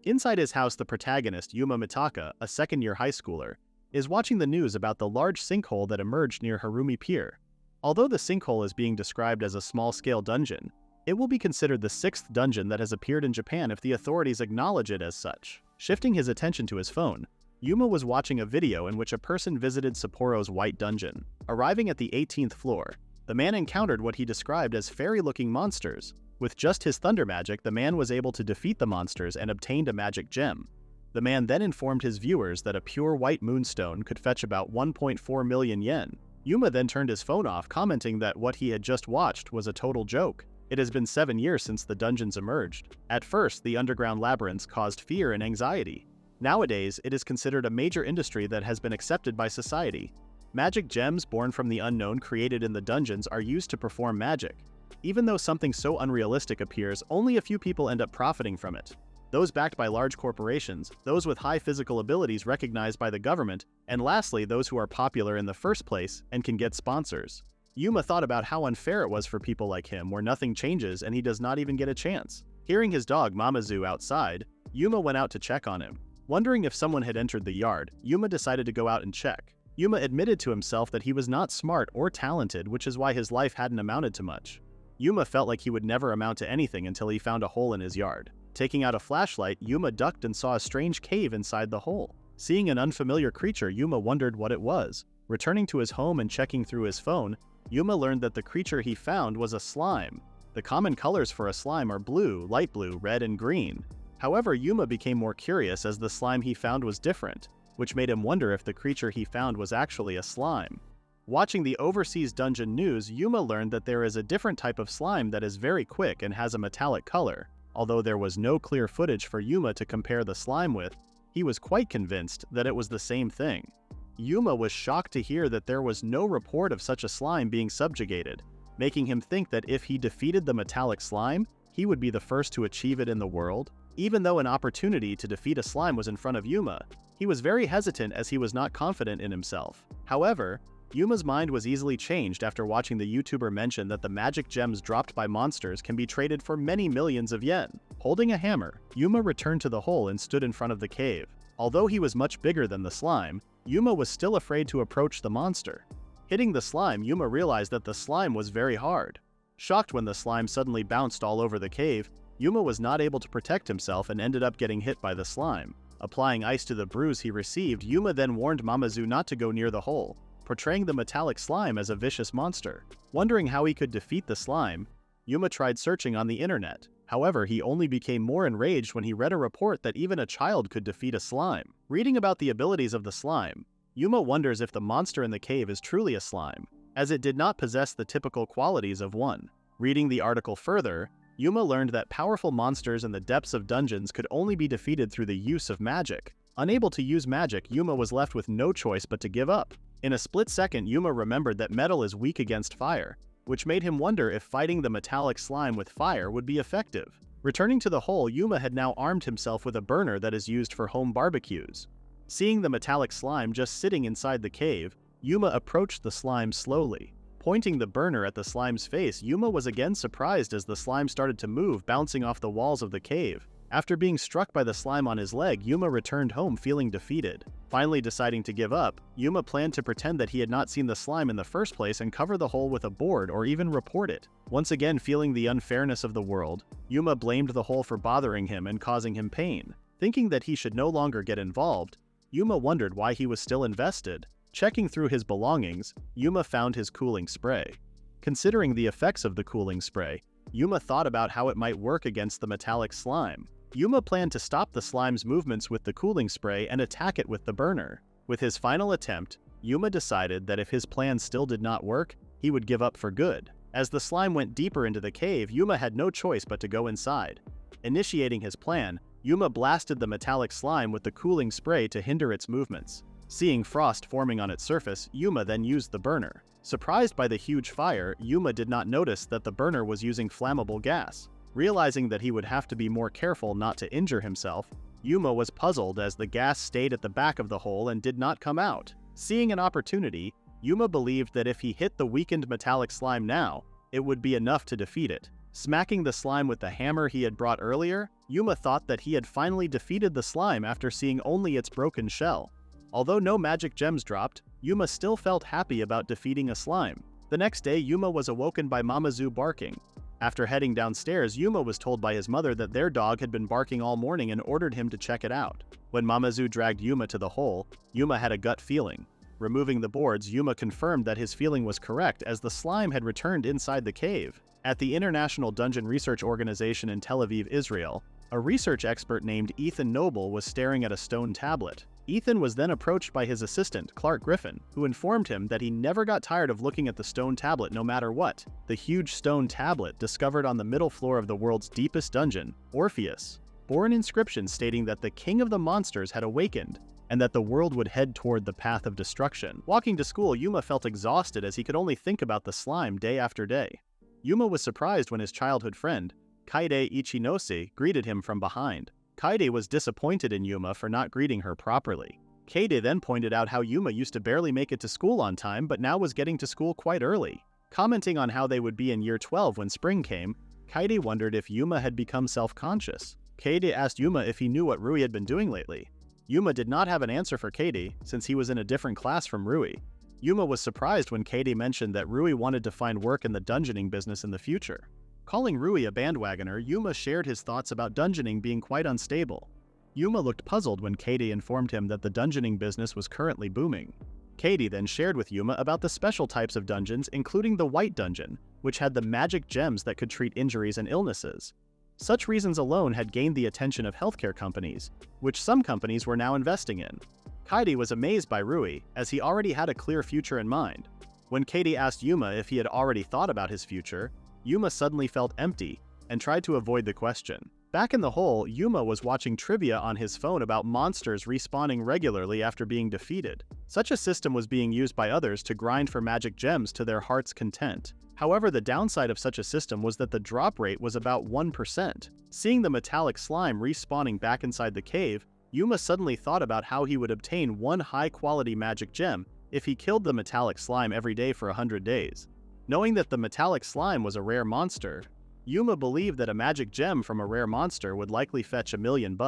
Inside his house, the protagonist, Yuma Mitaka, a second-year high schooler, is watching the news about the large sinkhole that emerged near Harumi Pier. Although the sinkhole is being described as a small-scale dungeon, it will be considered the sixth dungeon that has appeared in Japan if the authorities acknowledge it as such. Shifting his attention to his phone, Yuma was watching a video in which a person visited Sapporo's White Dungeon. Arriving at the 18th floor, the man encountered what he described as fairy-looking monsters. With just his thunder magic, the man was able to defeat the monsters and obtained a magic gem. The man then informed his viewers that a pure white moonstone could fetch about 1.4 million yen. Yuma then turned his phone off, commenting that what he had just watched was a total joke. It has been 7 years since the dungeons emerged. At first, the underground labyrinths caused fear and anxiety. Nowadays, it is considered a major industry that has been accepted by society. Magic gems born from the unknown created in the dungeons are used to perform magic. Even though something so unrealistic appears, only a few people end up profiting from it. Those backed by large corporations, those with high physical abilities recognized by the government, and lastly, those who are popular in the first place and can get sponsors. Yuma thought about how unfair it was for people like him, where nothing changes and he does not even get a chance. Hearing his dog Musou outside, Yuma went out to check on him. Wondering if someone had entered the yard, Yuma decided to go out and check. Yuma admitted to himself that he was not smart or talented, which is why his life hadn't amounted to much. Yuma felt like he would never amount to anything until he found a hole in his yard. Taking out a flashlight, Yuma ducked and saw a strange cave inside the hole. Seeing an unfamiliar creature, Yuma wondered what it was. Returning to his home and checking through his phone, Yuma learned that the creature he found was a slime. The common colors for a slime are blue, light blue, red, and green. However, Yuma became more curious as the slime he found was different, which made him wonder if the creature he found was actually a slime. Watching the overseas dungeon news, Yuma learned that there is a different type of slime that is very quick and has a metallic color. Although there was no clear footage for Yuma to compare the slime with, he was quite convinced that it was the same thing. Yuma was shocked to hear that there was no report of such a slime being subjugated, making him think that if he defeated the metallic slime, he would be the first to achieve it in the world. Even though an opportunity to defeat a slime was in front of Yuma, he was very hesitant as he was not confident in himself. However, Yuma's mind was easily changed after watching the YouTuber mention that the magic gems dropped by monsters can be traded for many millions of yen. Holding a hammer, Yuma returned to the hole and stood in front of the cave. Although he was much bigger than the slime, Yuma was still afraid to approach the monster. Hitting the slime, Yuma realized that the slime was very hard. Shocked when the slime suddenly bounced all over the cave, Yuma was not able to protect himself and ended up getting hit by the slime. Applying ice to the bruise he received, Yuma then warned Musou not to go near the hole, portraying the metallic slime as a vicious monster. Wondering how he could defeat the slime, Yuma tried searching on the internet. However, he only became more enraged when he read a report that even a child could defeat a slime. Reading about the abilities of the slime, Yuma wonders if the monster in the cave is truly a slime, as it did not possess the typical qualities of one. Reading the article further, Yuma learned that powerful monsters in the depths of dungeons could only be defeated through the use of magic. Unable to use magic, Yuma was left with no choice but to give up. In a split second, Yuma remembered that metal is weak against fire, which made him wonder if fighting the metallic slime with fire would be effective. Returning to the hole, Yuma had now armed himself with a burner that is used for home barbecues. Seeing the metallic slime just sitting inside the cave, Yuma approached the slime slowly. Pointing the burner at the slime's face, Yuma was again surprised as the slime started to move, bouncing off the walls of the cave. After being struck by the slime on his leg, Yuma returned home feeling defeated. Finally deciding to give up, Yuma planned to pretend that he had not seen the slime in the first place and cover the hole with a board or even report it. Once again feeling the unfairness of the world, Yuma blamed the hole for bothering him and causing him pain. Thinking that he should no longer get involved, Yuma wondered why he was still invested. Checking through his belongings, Yuma found his cooling spray. Considering the effects of the cooling spray, Yuma thought about how it might work against the metallic slime. Yuma planned to stop the slime's movements with the cooling spray and attack it with the burner. With his final attempt, Yuma decided that if his plan still did not work, he would give up for good. As the slime went deeper into the cave, Yuma had no choice but to go inside. Initiating his plan, Yuma blasted the metallic slime with the cooling spray to hinder its movements. Seeing frost forming on its surface, Yuma then used the burner. Surprised by the huge fire, Yuma did not notice that the burner was using flammable gas. Realizing that he would have to be more careful not to injure himself, Yuma was puzzled as the gas stayed at the back of the hole and did not come out. Seeing an opportunity, Yuma believed that if he hit the weakened metallic slime now, it would be enough to defeat it. Smacking the slime with the hammer he had brought earlier, Yuma thought that he had finally defeated the slime after seeing only its broken shell. Although no magic gems dropped, Yuma still felt happy about defeating a slime. The next day, Yuma was awoken by Musou barking. After heading downstairs, Yuma was told by his mother that their dog had been barking all morning and ordered him to check it out. When Musou dragged Yuma to the hole, Yuma had a gut feeling. Removing the boards, Yuma confirmed that his feeling was correct as the slime had returned inside the cave. At the International Dungeon Research Organization in Tel Aviv, Israel, a research expert named Ethan Noble was staring at a stone tablet. Ethan was then approached by his assistant, Clark Griffin, who informed him that he never got tired of looking at the stone tablet no matter what. The huge stone tablet, discovered on the middle floor of the world's deepest dungeon, Orpheus, bore an inscription stating that the king of the monsters had awakened, and that the world would head toward the path of destruction. Walking to school, Yuma felt exhausted as he could only think about the slime day after day. Yuma was surprised when his childhood friend, Kaede Ichinose, greeted him from behind. Kaede was disappointed in Yuma for not greeting her properly. Kaede then pointed out how Yuma used to barely make it to school on time but now was getting to school quite early. Commenting on how they would be in year 12 when spring came, Kaede wondered if Yuma had become self-conscious. Kaede asked Yuma if he knew what Rui had been doing lately. Yuma did not have an answer for Kaede since he was in a different class from Rui. Yuma was surprised when Kaede mentioned that Rui wanted to find work in the dungeoning business in the future. Calling Rui a bandwagoner, Yuma shared his thoughts about dungeoning being quite unstable. Yuma looked puzzled when Kaede informed him that the dungeoning business was currently booming. Kaede then shared with Yuma about the special types of dungeons, including the White Dungeon, which had the magic gems that could treat injuries and illnesses. Such reasons alone had gained the attention of healthcare companies, which some companies were now investing in. Kaede was amazed by Rui, as he already had a clear future in mind. When Kaede asked Yuma if he had already thought about his future, Yuma suddenly felt empty and tried to avoid the question. Back in the hole, Yuma was watching trivia on his phone about monsters respawning regularly after being defeated. Such a system was being used by others to grind for magic gems to their heart's content. However, the downside of such a system was that the drop rate was about 1%. Seeing the metallic slime respawning back inside the cave, Yuma suddenly thought about how he would obtain one high-quality magic gem if he killed the metallic slime every day for 100 days. Knowing that the metallic slime was a rare monster, Yuma believed that a magic gem from a rare monster would likely fetch $1 million.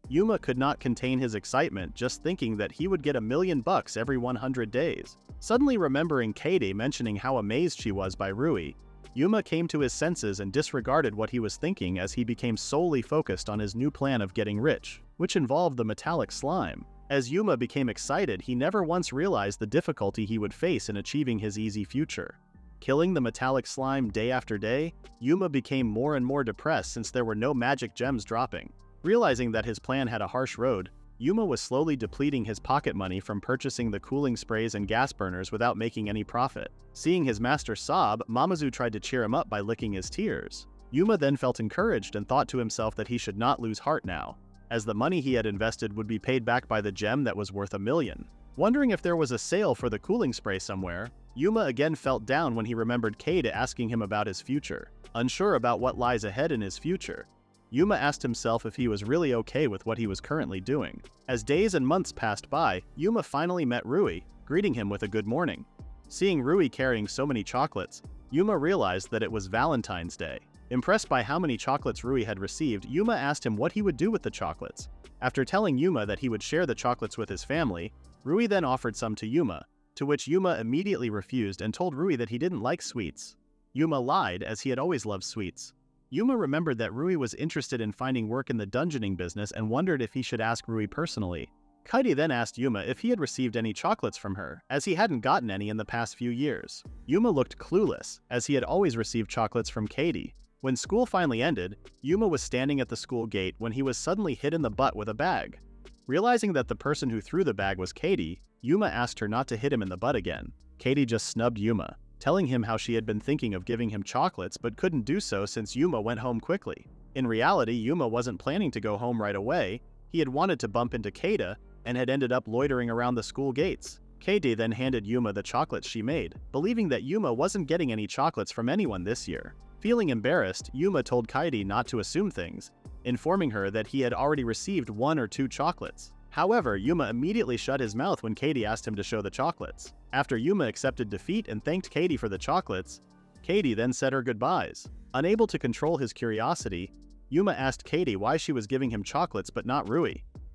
Yuma could not contain his excitement just thinking that he would get $1 million every 100 days. Suddenly remembering Kaede mentioning how amazed she was by Rui, Yuma came to his senses and disregarded what he was thinking as he became solely focused on his new plan of getting rich, which involved the metallic slime. As Yuma became excited, he never once realized the difficulty he would face in achieving his easy future. Killing the metallic slime day after day, Yuma became more and more depressed since there were no magic gems dropping. Realizing that his plan had a harsh road, Yuma was slowly depleting his pocket money from purchasing the cooling sprays and gas burners without making any profit. Seeing his master sob, Musou tried to cheer him up by licking his tears. Yuma then felt encouraged and thought to himself that he should not lose heart now, as the money he had invested would be paid back by the gem that was worth $1 million. Wondering if there was a sale for the cooling spray somewhere, Yuma again felt down when he remembered Kaede asking him about his future. Unsure about what lies ahead in his future, Yuma asked himself if he was really okay with what he was currently doing. As days and months passed by, Yuma finally met Rui, greeting him with a good morning. Seeing Rui carrying so many chocolates, Yuma realized that it was Valentine's Day. Impressed by how many chocolates Rui had received, Yuma asked him what he would do with the chocolates. After telling Yuma that he would share the chocolates with his family, Rui then offered some to Yuma, to which Yuma immediately refused and told Rui that he didn't like sweets. Yuma lied, as he had always loved sweets. Yuma remembered that Rui was interested in finding work in the dungeoning business and wondered if he should ask Rui personally. Kaede then asked Yuma if he had received any chocolates from her, as he hadn't gotten any in the past few years. Yuma looked clueless, as he had always received chocolates from Kaede. When school finally ended, Yuma was standing at the school gate when he was suddenly hit in the butt with a bag. Realizing that the person who threw the bag was Kaede, Yuma asked her not to hit him in the butt again. Kaede just snubbed Yuma, telling him how she had been thinking of giving him chocolates but couldn't do so since Yuma went home quickly. In reality, Yuma wasn't planning to go home right away. He had wanted to bump into Kaede and had ended up loitering around the school gates. Kaede then handed Yuma the chocolates she made, believing that Yuma wasn't getting any chocolates from anyone this year. Feeling embarrassed, Yuma told Kaede not to assume things, informing her that he had already received 1 or 2 chocolates. However, Yuma immediately shut his mouth when Kaede asked him to show the chocolates. After Yuma accepted defeat and thanked Kaede for the chocolates, Kaede then said her goodbyes. Unable to control his curiosity, Yuma asked Katie why she was giving him chocolates but not Rui.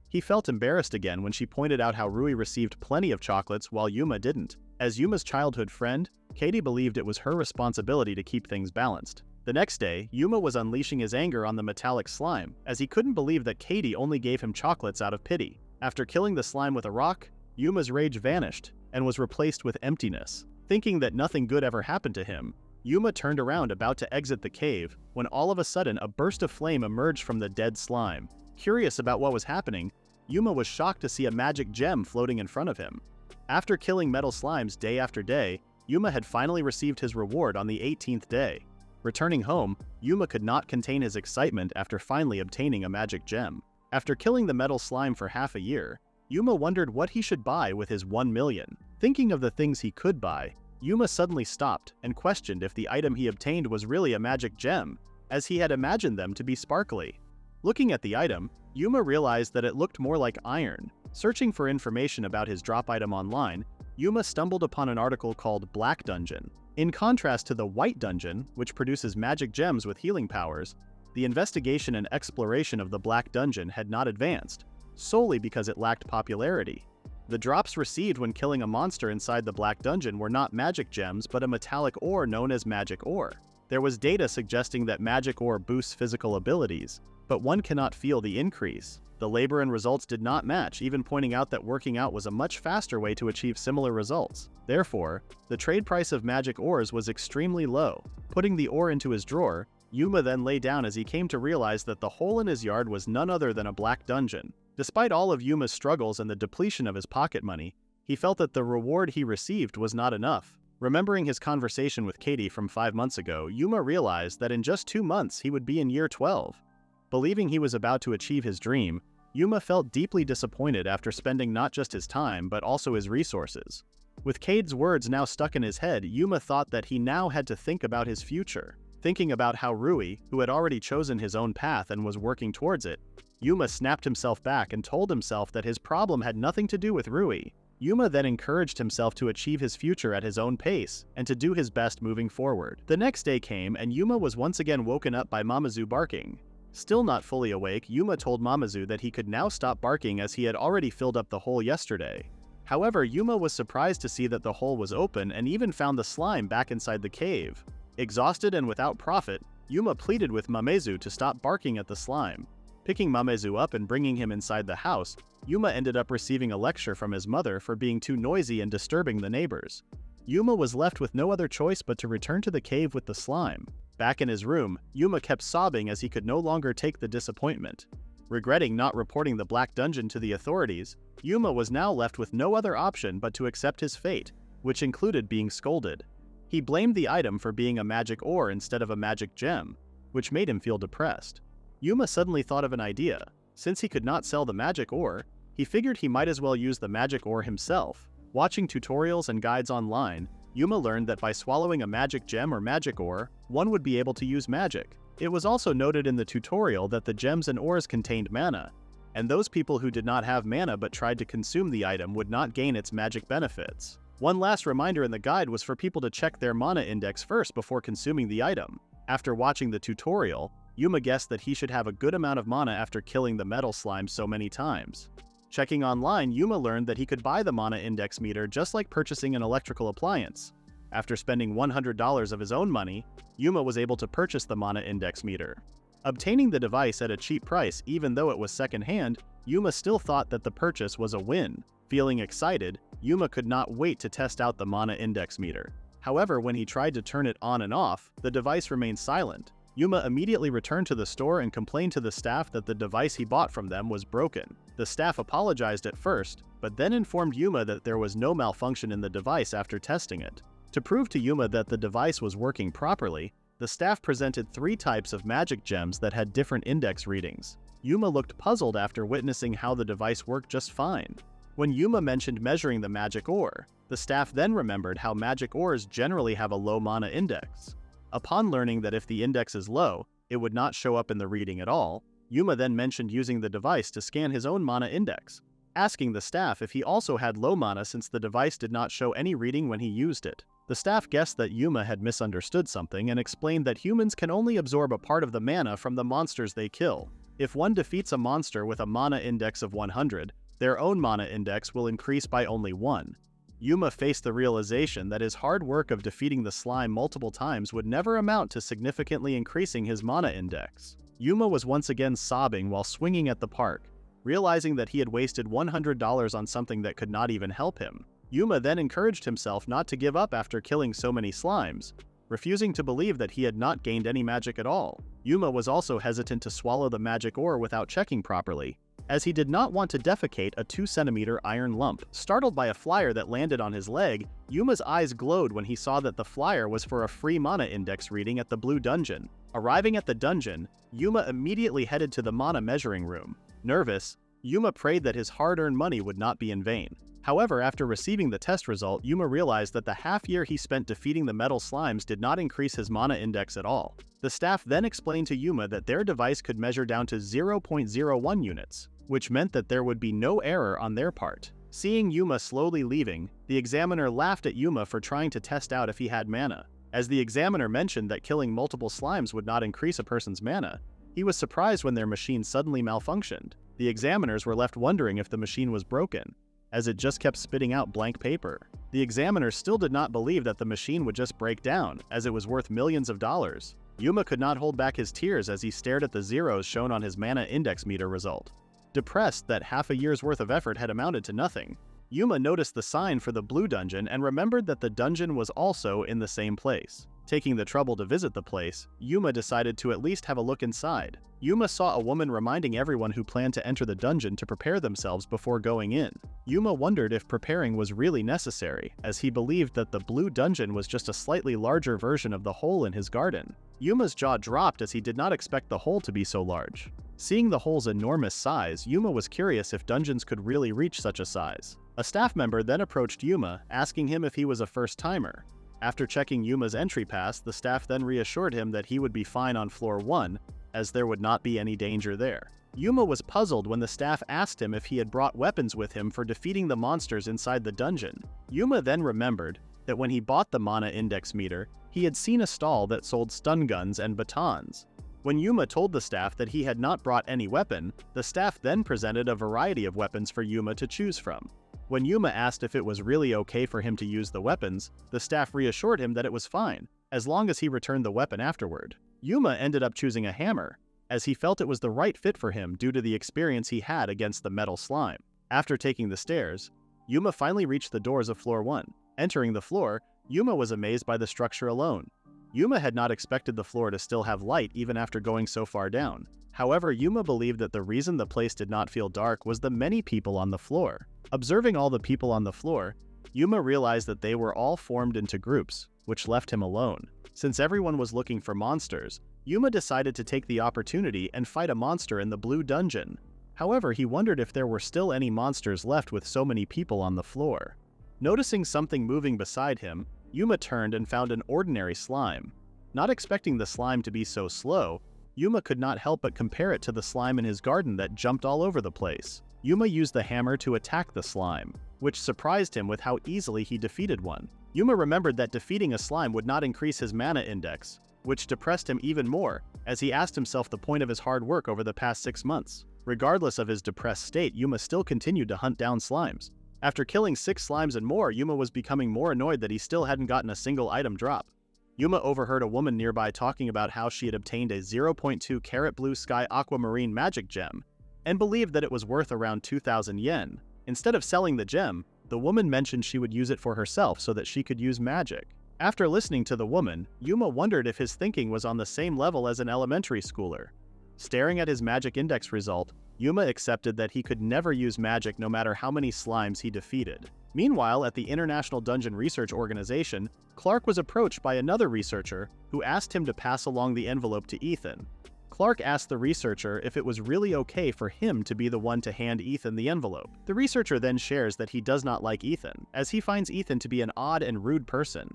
He felt embarrassed again when she pointed out how Rui received plenty of chocolates while Yuma didn't. As Yuma's childhood friend, Katie believed it was her responsibility to keep things balanced. The next day, Yuma was unleashing his anger on the metallic slime, as he couldn't believe that Katie only gave him chocolates out of pity. After killing the slime with a rock, Yuma's rage vanished and was replaced with emptiness. Thinking that nothing good ever happened to him, Yuma turned around about to exit the cave when all of a sudden a burst of flame emerged from the dead slime. Curious about what was happening, Yuma was shocked to see a magic gem floating in front of him. After killing metal slimes day after day, Yuma had finally received his reward on the 18th day. Returning home, Yuma could not contain his excitement after finally obtaining a magic gem. After killing the metal slime for half a year, Yuma wondered what he should buy with his 1 million. Thinking of the things he could buy, Yuma suddenly stopped and questioned if the item he obtained was really a magic gem, as he had imagined them to be sparkly. Looking at the item, Yuma realized that it looked more like iron. Searching for information about his drop item online, Yuma stumbled upon an article called Black Dungeon. In contrast to the White Dungeon, which produces magic gems with healing powers, the investigation and exploration of the Black Dungeon had not advanced, solely because it lacked popularity. The drops received when killing a monster inside the Black Dungeon were not magic gems but a metallic ore known as magic ore. There was data suggesting that magic ore boosts physical abilities, but one cannot feel the increase. The labor and results did not match, even pointing out that working out was a much faster way to achieve similar results. Therefore, the trade price of magic ores was extremely low. Putting the ore into his drawer, Yuma then lay down as he came to realize that the hole in his yard was none other than a black dungeon. Despite all of Yuma's struggles and the depletion of his pocket money, he felt that the reward he received was not enough. Remembering his conversation with Katie from 5 months ago, Yuma realized that in just 2 months he would be in year 12. Believing he was about to achieve his dream, Yuma felt deeply disappointed after spending not just his time but also his resources. With Cade's words now stuck in his head, Yuma thought that he now had to think about his future. Thinking about how Rui, who had already chosen his own path and was working towards it, Yuma snapped himself back and told himself that his problem had nothing to do with Rui. Yuma then encouraged himself to achieve his future at his own pace and to do his best moving forward. The next day came and Yuma was once again woken up by Musou barking. Still not fully awake, Yuma told Musou that he could now stop barking as he had already filled up the hole yesterday. However, Yuma was surprised to see that the hole was open and even found the slime back inside the cave. Exhausted and without profit, Yuma pleaded with Musou to stop barking at the slime. Picking Musou up and bringing him inside the house, Yuma ended up receiving a lecture from his mother for being too noisy and disturbing the neighbors. Yuma was left with no other choice but to return to the cave with the slime. Back in his room, Yuma kept sobbing as he could no longer take the disappointment. Regretting not reporting the Black Dungeon to the authorities, Yuma was now left with no other option but to accept his fate, which included being scolded. He blamed the item for being a magic ore instead of a magic gem, which made him feel depressed. Yuma suddenly thought of an idea. Since he could not sell the magic ore, he figured he might as well use the magic ore himself. Watching tutorials and guides online, Yuma learned that by swallowing a magic gem or magic ore, one would be able to use magic. It was also noted in the tutorial that the gems and ores contained mana, and those people who did not have mana but tried to consume the item would not gain its magic benefits. One last reminder in the guide was for people to check their mana index first before consuming the item. After watching the tutorial, Yuma guessed that he should have a good amount of mana after killing the metal slime so many times. Checking online, Yuma learned that he could buy the mana index meter just like purchasing an electrical appliance. After spending $100 of his own money, Yuma was able to purchase the mana index meter. Obtaining the device at a cheap price even though it was second-hand, Yuma still thought that the purchase was a win. Feeling excited, Yuma could not wait to test out the mana index meter. However, when he tried to turn it on and off, the device remained silent. Yuma immediately returned to the store and complained to the staff that the device he bought from them was broken. The staff apologized at first, but then informed Yuma that there was no malfunction in the device after testing it. To prove to Yuma that the device was working properly, the staff presented 3 types of magic gems that had different index readings. Yuma looked puzzled after witnessing how the device worked just fine. When Yuma mentioned measuring the magic ore, the staff then remembered how magic ores generally have a low mana index. Upon learning that if the index is low, it would not show up in the reading at all, Yuma then mentioned using the device to scan his own mana index, asking the staff if he also had low mana since the device did not show any reading when he used it. The staff guessed that Yuma had misunderstood something and explained that humans can only absorb a part of the mana from the monsters they kill. If one defeats a monster with a mana index of 100, their own mana index will increase by only 1. Yuma faced the realization that his hard work of defeating the slime multiple times would never amount to significantly increasing his mana index. Yuma was once again sobbing while swinging at the park, realizing that he had wasted $100 on something that could not even help him. Yuma then encouraged himself not to give up after killing so many slimes, refusing to believe that he had not gained any magic at all. Yuma was also hesitant to swallow the magic ore without checking properly, as he did not want to defecate a 2-centimeter iron lump. Startled by a flyer that landed on his leg, Yuma's eyes glowed when he saw that the flyer was for a free mana index reading at the blue dungeon. Arriving at the dungeon, Yuma immediately headed to the mana measuring room. Nervous, Yuma prayed that his hard-earned money would not be in vain. However, after receiving the test result, Yuma realized that the half-year he spent defeating the metal slimes did not increase his mana index at all. The staff then explained to Yuma that their device could measure down to 0.01 units, which meant that there would be no error on their part. Seeing Yuma slowly leaving, the examiner laughed at Yuma for trying to test out if he had mana. As the examiner mentioned that killing multiple slimes would not increase a person's mana, he was surprised when their machine suddenly malfunctioned. The examiners were left wondering if the machine was broken, as it just kept spitting out blank paper. The examiners still did not believe that the machine would just break down, as it was worth millions of dollars. Yuma could not hold back his tears as he stared at the zeros shown on his mana index meter result. Depressed that half a year's worth of effort had amounted to nothing, Yuma noticed the sign for the blue dungeon and remembered that the dungeon was also in the same place. Taking the trouble to visit the place, Yuma decided to at least have a look inside. Yuma saw a woman reminding everyone who planned to enter the dungeon to prepare themselves before going in. Yuma wondered if preparing was really necessary, as he believed that the blue dungeon was just a slightly larger version of the hole in his garden. Yuma's jaw dropped as he did not expect the hole to be so large. Seeing the hole's enormous size, Yuma was curious if dungeons could really reach such a size. A staff member then approached Yuma, asking him if he was a first-timer. After checking Yuma's entry pass, the staff then reassured him that he would be fine on floor 1, as there would not be any danger there. Yuma was puzzled when the staff asked him if he had brought weapons with him for defeating the monsters inside the dungeon. Yuma then remembered that when he bought the mana index meter, he had seen a stall that sold stun guns and batons. When Yuma told the staff that he had not brought any weapon, the staff then presented a variety of weapons for Yuma to choose from. When Yuma asked if it was really okay for him to use the weapons, the staff reassured him that it was fine, as long as he returned the weapon afterward. Yuma ended up choosing a hammer, as he felt it was the right fit for him due to the experience he had against the metal slime. After taking the stairs, Yuma finally reached the doors of floor 1. Entering the floor, Yuma was amazed by the structure alone. Yuma had not expected the floor to still have light even after going so far down. However, Yuma believed that the reason the place did not feel dark was the many people on the floor. Observing all the people on the floor, Yuma realized that they were all formed into groups, which left him alone. Since everyone was looking for monsters, Yuma decided to take the opportunity and fight a monster in the blue dungeon. However, he wondered if there were still any monsters left with so many people on the floor. Noticing something moving beside him, Yuma turned and found an ordinary slime. Not expecting the slime to be so slow, Yuma could not help but compare it to the slime in his garden that jumped all over the place. Yuma used the hammer to attack the slime, which surprised him with how easily he defeated one. Yuma remembered that defeating a slime would not increase his mana index, which depressed him even more, as he asked himself the point of his hard work over the past 6 months. Regardless of his depressed state, Yuma still continued to hunt down slimes. After killing 6 slimes and more, Yuma was becoming more annoyed that he still hadn't gotten a single item drop. Yuma overheard a woman nearby talking about how she had obtained a 0.2 carat blue sky aquamarine magic gem, and believed that it was worth around 2,000 yen. Instead of selling the gem, the woman mentioned she would use it for herself so that she could use magic. After listening to the woman, Yuma wondered if his thinking was on the same level as an elementary schooler. Staring at his magic index result, Yuma accepted that he could never use magic no matter how many slimes he defeated. Meanwhile, at the International Dungeon Research Organization, Clark was approached by another researcher who asked him to pass along the envelope to Ethan. Clark asked the researcher if it was really okay for him to be the one to hand Ethan the envelope. The researcher then shares that he does not like Ethan, as he finds Ethan to be an odd and rude person.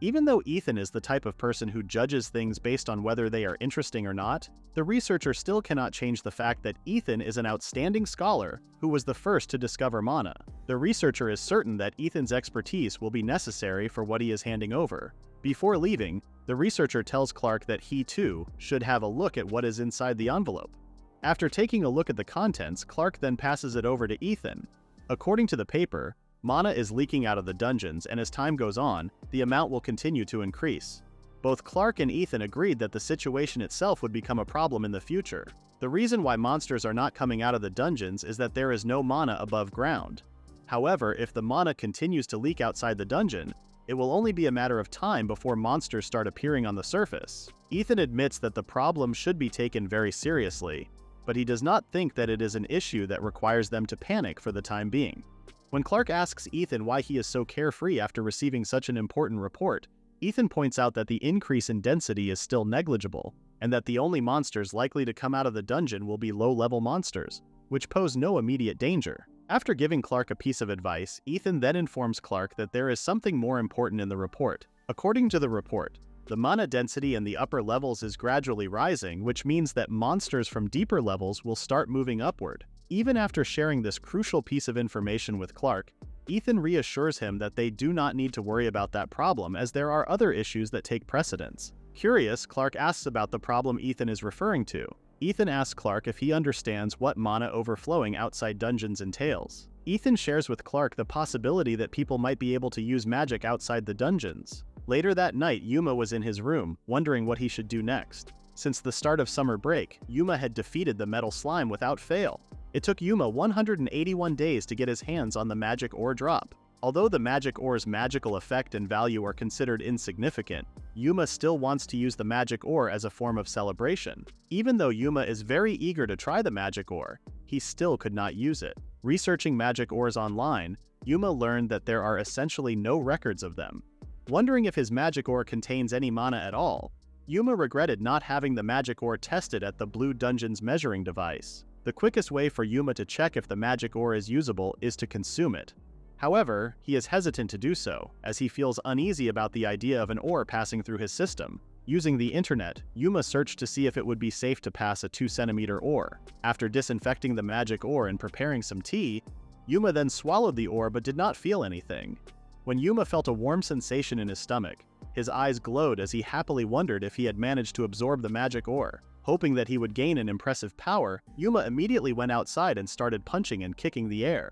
Even though Ethan is the type of person who judges things based on whether they are interesting or not, the researcher still cannot change the fact that Ethan is an outstanding scholar who was the first to discover mana. The researcher is certain that Ethan's expertise will be necessary for what he is handing over. Before leaving, the researcher tells Clark that he too should have a look at what is inside the envelope. After taking a look at the contents, Clark then passes it over to Ethan. According to the paper, mana is leaking out of the dungeons, and as time goes on, the amount will continue to increase. Both Clark and Ethan agreed that the situation itself would become a problem in the future. The reason why monsters are not coming out of the dungeons is that there is no mana above ground. However, if the mana continues to leak outside the dungeon, it will only be a matter of time before monsters start appearing on the surface. Ethan admits that the problem should be taken very seriously, but he does not think that it is an issue that requires them to panic for the time being. When Clark asks Ethan why he is so carefree after receiving such an important report, Ethan points out that the increase in density is still negligible, and that the only monsters likely to come out of the dungeon will be low-level monsters, which pose no immediate danger. After giving Clark a piece of advice, Ethan then informs Clark that there is something more important in the report. According to the report, the mana density in the upper levels is gradually rising, which means that monsters from deeper levels will start moving upward. Even after sharing this crucial piece of information with Clark, Ethan reassures him that they do not need to worry about that problem as there are other issues that take precedence. Curious, Clark asks about the problem Ethan is referring to. Ethan asks Clark if he understands what mana overflowing outside dungeons entails. Ethan shares with Clark the possibility that people might be able to use magic outside the dungeons. Later that night, Yuma was in his room, wondering what he should do next. Since the start of summer break, Yuma had defeated the metal slime without fail. It took Yuma 181 days to get his hands on the magic ore drop. Although the magic ore's magical effect and value are considered insignificant, Yuma still wants to use the magic ore as a form of celebration. Even though Yuma is very eager to try the magic ore, he still could not use it. Researching magic ores online, Yuma learned that there are essentially no records of them. Wondering if his magic ore contains any mana at all, Yuma regretted not having the magic ore tested at the Blue Dungeon's measuring device. The quickest way for Yuma to check if the magic ore is usable is to consume it. However, he is hesitant to do so, as he feels uneasy about the idea of an ore passing through his system. Using the internet, Yuma searched to see if it would be safe to pass a 2-centimeter ore. After disinfecting the magic ore and preparing some tea, Yuma then swallowed the ore but did not feel anything. When Yuma felt a warm sensation in his stomach, his eyes glowed as he happily wondered if he had managed to absorb the magic ore. Hoping that he would gain an impressive power, Yuma immediately went outside and started punching and kicking the air.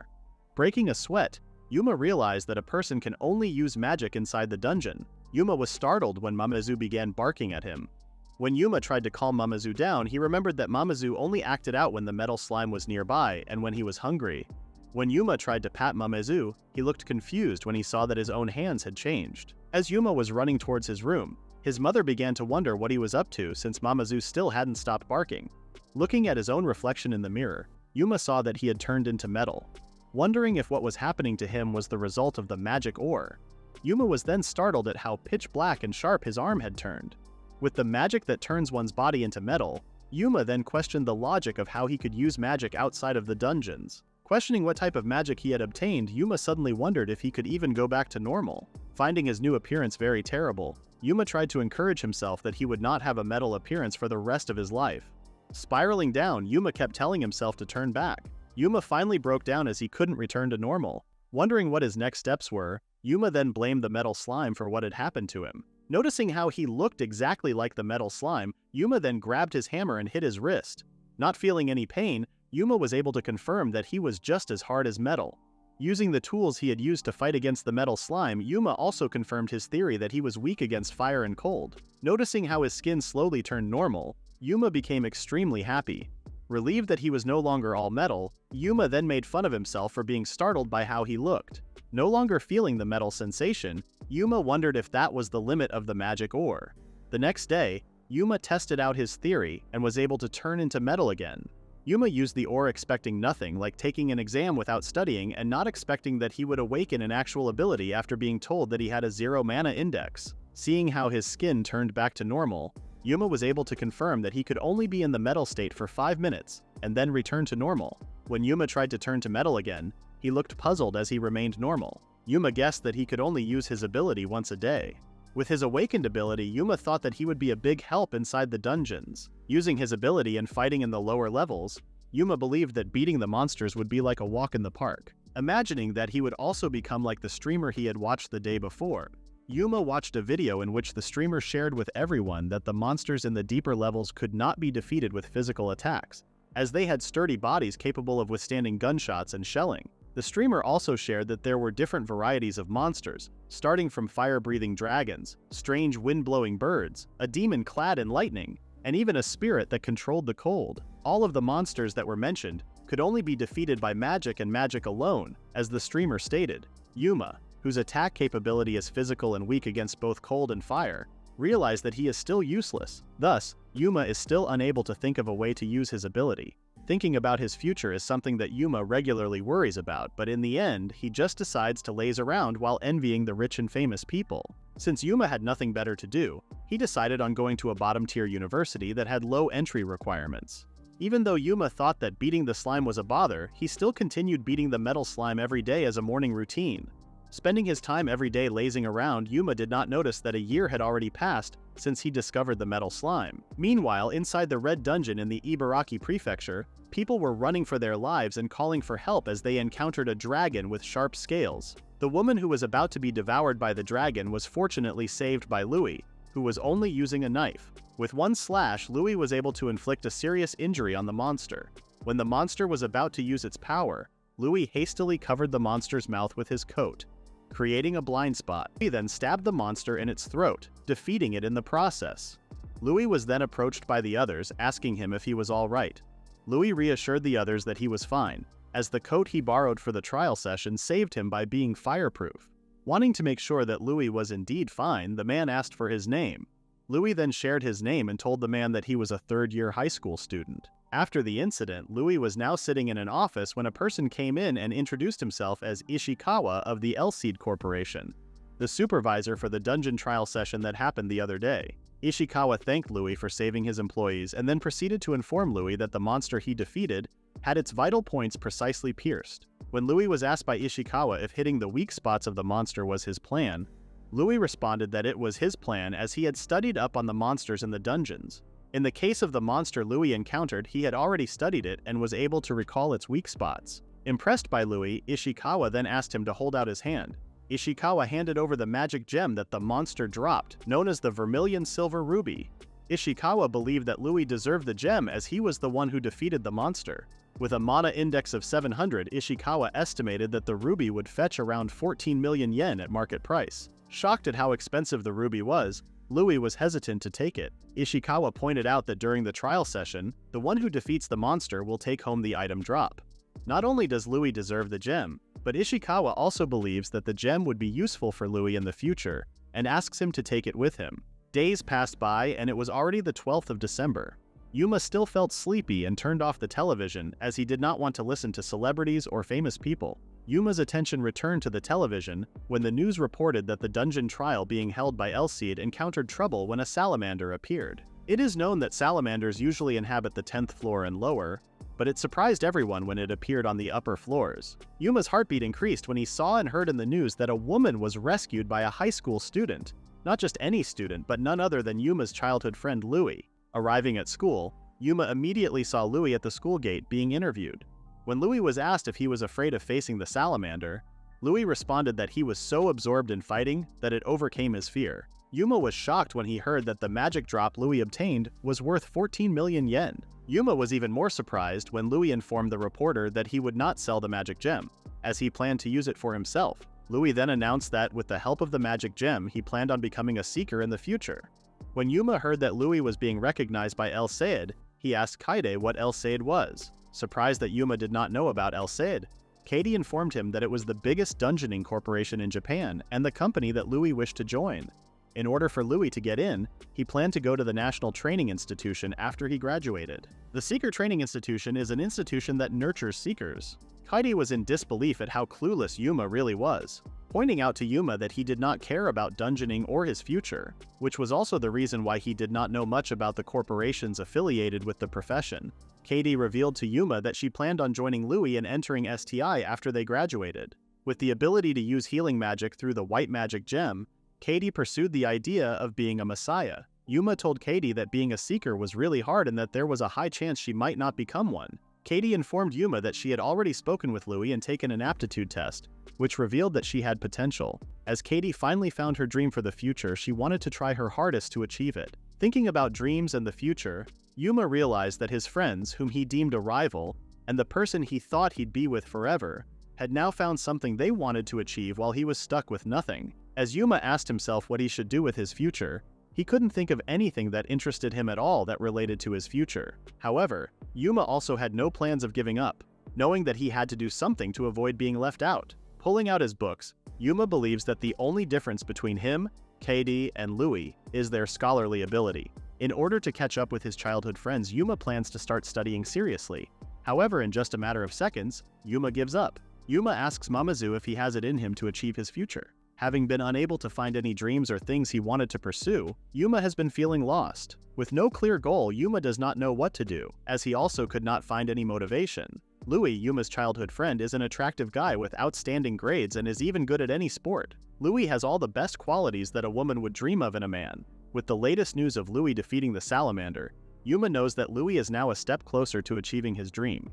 Breaking a sweat, Yuma realized that a person can only use magic inside the dungeon. Yuma was startled when Mamazu began barking at him. When Yuma tried to calm Mamazu down, he remembered that Mamazu only acted out when the metal slime was nearby and when he was hungry. When Yuma tried to pat Mamazu, he looked confused when he saw that his own hands had changed. As Yuma was running towards his room, his mother began to wonder what he was up to since Mamazu still hadn't stopped barking. Looking at his own reflection in the mirror, Yuma saw that he had turned into metal. Wondering if what was happening to him was the result of the magic ore, Yuma was then startled at how pitch black and sharp his arm had turned. With the magic that turns one's body into metal, Yuma then questioned the logic of how he could use magic outside of the dungeons. Questioning what type of magic he had obtained, Yuma suddenly wondered if he could even go back to normal. Finding his new appearance very terrible, Yuma tried to encourage himself that he would not have a metal appearance for the rest of his life. Spiraling down, Yuma kept telling himself to turn back. Yuma finally broke down as he couldn't return to normal. Wondering what his next steps were, Yuma then blamed the metal slime for what had happened to him. Noticing how he looked exactly like the metal slime, Yuma then grabbed his hammer and hit his wrist. Not feeling any pain, Yuma was able to confirm that he was just as hard as metal. Using the tools he had used to fight against the metal slime, Yuma also confirmed his theory that he was weak against fire and cold. Noticing how his skin slowly turned normal, Yuma became extremely happy. Relieved that he was no longer all metal, Yuma then made fun of himself for being startled by how he looked. No longer feeling the metal sensation, Yuma wondered if that was the limit of the magic ore. The next day, Yuma tested out his theory and was able to turn into metal again. Yuma used the ore expecting nothing, like taking an exam without studying and not expecting that he would awaken an actual ability after being told that he had a 0 mana index. Seeing how his skin turned back to normal, Yuma was able to confirm that he could only be in the metal state for 5 minutes, and then return to normal. When Yuma tried to turn to metal again, he looked puzzled as he remained normal. Yuma guessed that he could only use his ability once a day. With his awakened ability, Yuma thought that he would be a big help inside the dungeons. Using his ability and fighting in the lower levels, Yuma believed that beating the monsters would be like a walk in the park. Imagining that he would also become like the streamer he had watched the day before, Yuma watched a video in which the streamer shared with everyone that the monsters in the deeper levels could not be defeated with physical attacks, as they had sturdy bodies capable of withstanding gunshots and shelling. The streamer also shared that there were different varieties of monsters, starting from fire-breathing dragons, strange wind-blowing birds, a demon clad in lightning, and even a spirit that controlled the cold. All of the monsters that were mentioned could only be defeated by magic and magic alone, as the streamer stated. Yuma, whose attack capability is physical and weak against both cold and fire, realized that he is still useless. Thus, Yuma is still unable to think of a way to use his ability. Thinking about his future is something that Yuma regularly worries about, but in the end, he just decides to laze around while envying the rich and famous people. Since Yuma had nothing better to do, he decided on going to a bottom-tier university that had low entry requirements. Even though Yuma thought that beating the slime was a bother, he still continued beating the metal slime every day as a morning routine. Spending his time every day lazing around, Yuma did not notice that a year had already passed since he discovered the metal slime. Meanwhile, inside the Red Dungeon in the Ibaraki Prefecture, people were running for their lives and calling for help as they encountered a dragon with sharp scales. The woman who was about to be devoured by the dragon was fortunately saved by Louis, who was only using a knife. With one slash, Louis was able to inflict a serious injury on the monster. When the monster was about to use its power, Louis hastily covered the monster's mouth with his coat, creating a blind spot. He then stabbed the monster in its throat, defeating it in the process. Louis was then approached by the others, asking him if he was all right. Louis reassured the others that he was fine, as the coat he borrowed for the trial session saved him by being fireproof. Wanting to make sure that Louis was indeed fine, the man asked for his name. Louis then shared his name and told the man that he was a third-year high school student. After the incident, Louis was now sitting in an office when a person came in and introduced himself as Ishikawa of the Elseed Corporation, the supervisor for the dungeon trial session that happened the other day. Ishikawa thanked Louis for saving his employees and then proceeded to inform Louis that the monster he defeated had its vital points precisely pierced. When Louis was asked by Ishikawa if hitting the weak spots of the monster was his plan, Louis responded that it was his plan as he had studied up on the monsters in the dungeons. In the case of the monster Louis encountered, he had already studied it and was able to recall its weak spots. Impressed by Louis, Ishikawa then asked him to hold out his hand. Ishikawa handed over the magic gem that the monster dropped, known as the Vermilion Silver Ruby. Ishikawa believed that Louis deserved the gem as he was the one who defeated the monster. With a mana index of 700, Ishikawa estimated that the ruby would fetch around 14 million yen at market price. Shocked at how expensive the ruby was, Louis was hesitant to take it. Ishikawa pointed out that during the trial session, the one who defeats the monster will take home the item drop. Not only does Louis deserve the gem, but Ishikawa also believes that the gem would be useful for Louis in the future, and asks him to take it with him. Days passed by and it was already the 12th of December. Yuma still felt sleepy and turned off the television as he did not want to listen to celebrities or famous people. Yuma's attention returned to the television when the news reported that the dungeon trial being held by Elseed encountered trouble when a salamander appeared. It is known that salamanders usually inhabit the 10th floor and lower, but it surprised everyone when it appeared on the upper floors. Yuma's heartbeat increased when he saw and heard in the news that a woman was rescued by a high school student. Not just any student, but none other than Yuma's childhood friend Louis. Arriving at school, Yuma immediately saw Louis at the school gate being interviewed. When Louis was asked if he was afraid of facing the salamander, Louis responded that he was so absorbed in fighting that it overcame his fear. Yuma was shocked when he heard that the magic drop Louis obtained was worth 14 million yen. Yuma was even more surprised when Louis informed the reporter that he would not sell the magic gem, as he planned to use it for himself. Louis then announced that with the help of the magic gem, he planned on becoming a seeker in the future. When Yuma heard that Louis was being recognized by Elseed, he asked Kaede what Elseed was. Surprised that Yuma did not know about Elseed, Kaede informed him that it was the biggest dungeoning corporation in Japan and the company that Louis wished to join. In order for Louis to get in, he planned to go to the National Training Institution after he graduated. The Seeker Training Institution is an institution that nurtures seekers. Kaede was in disbelief at how clueless Yuma really was, pointing out to Yuma that he did not care about dungeoning or his future, which was also the reason why he did not know much about the corporations affiliated with the profession. Kaede revealed to Yuma that she planned on joining Louis and entering STI after they graduated. With the ability to use healing magic through the white magic gem, Katie pursued the idea of being a messiah. Yuma told Katie that being a seeker was really hard and that there was a high chance she might not become one. Katie informed Yuma that she had already spoken with Louie and taken an aptitude test, which revealed that she had potential. As Katie finally found her dream for the future, she wanted to try her hardest to achieve it. Thinking about dreams and the future, Yuma realized that his friends, whom he deemed a rival, and the person he thought he'd be with forever, had now found something they wanted to achieve while he was stuck with nothing. As Yuma asked himself what he should do with his future, he couldn't think of anything that interested him at all that related to his future. However, Yuma also had no plans of giving up, knowing that he had to do something to avoid being left out. Pulling out his books, Yuma believes that the only difference between him, Katie, and Louie is their scholarly ability. In order to catch up with his childhood friends, Yuma plans to start studying seriously. However, in just a matter of seconds, Yuma gives up. Yuma asks Musou if he has it in him to achieve his future. Having been unable to find any dreams or things he wanted to pursue, Yuma has been feeling lost. With no clear goal, Yuma does not know what to do, as he also could not find any motivation. Louie, Yuma's childhood friend, is an attractive guy with outstanding grades and is even good at any sport. Louie has all the best qualities that a woman would dream of in a man. With the latest news of Louie defeating the salamander, Yuma knows that Louie is now a step closer to achieving his dream.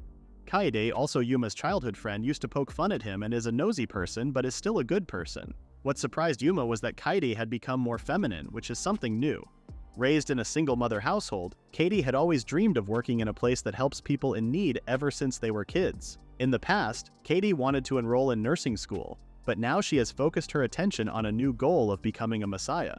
Kaede, also Yuma's childhood friend, used to poke fun at him and is a nosy person but is still a good person. What surprised Yuma was that Kaede had become more feminine, which is something new. Raised in a single-mother household, Katie had always dreamed of working in a place that helps people in need ever since they were kids. In the past, Katie wanted to enroll in nursing school, but now she has focused her attention on a new goal of becoming a messiah.